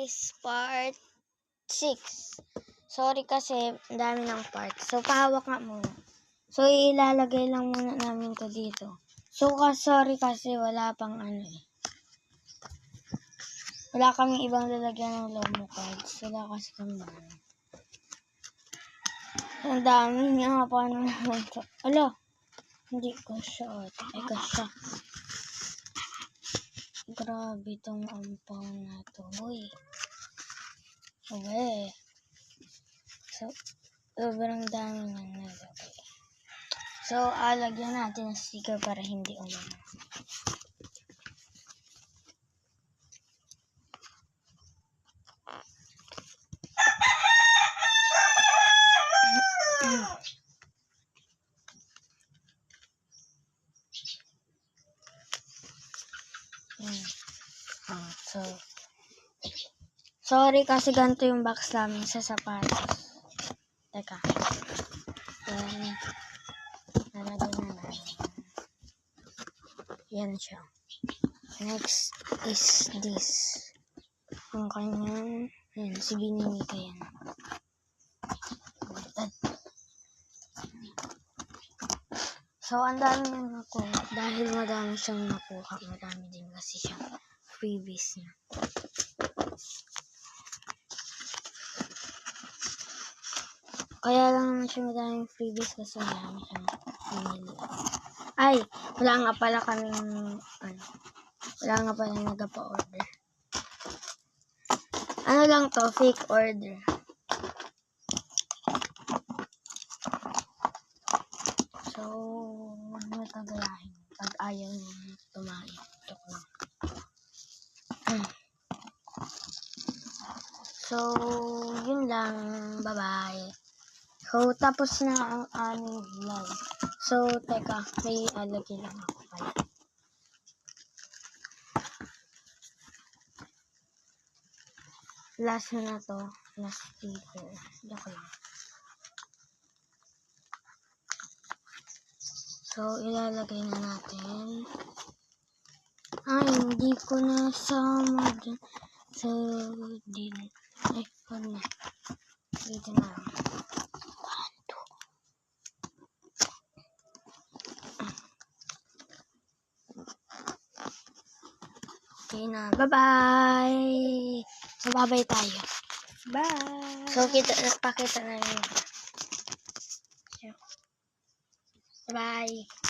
guys, part 6. Sorry kasi, ang dami ng parts. So, pahawak nga muna. So, ilalagay lang muna namin to dito. So, sorry kasi wala pang wala kaming ibang lalagyan ng Lomo cards. Wala kasi kami. Ang dami niya. Paano naman to? Ala, hindi ko siya. Ay, kasya. Grabe tong ampaw na to. Uy. Okay. So, sobrang dami nga nalagay. So, lagyan natin ng sticker para hindi umano. So, sorry kasi ganito yung box namin sa sapatos. Teka. Yan. Nalagyan na namin. Yan siya. Next is this. Yung kanyang, yan, si Binimika yan. So, ang dami niyang nakuha. Dahil madami siyang nakuha, madami din kasi siyang freebies niya. Kaya lang naman siya madaming freebies kasi marami siyang pinili. Ay, wala nga pala kaming, wala nga pala nagpa-order. Ano lang to, fake order. So, huwag mo tagalahin. Pag ayaw nyo tumayo. Tok lang. So, yun lang. Bye-bye. So, tapos na ang aming vlog. So, teka, may alagay lang ako pala. Last na to. Last sticker. Joke lang. So, ilalagay na natin. Ay, hindi ko nasama dyan. So, din. Ay, wag na. Dito na lang. Okay na. Bye-bye! So, bye-bye tayo. Bye! So, pakita na yun. Bye!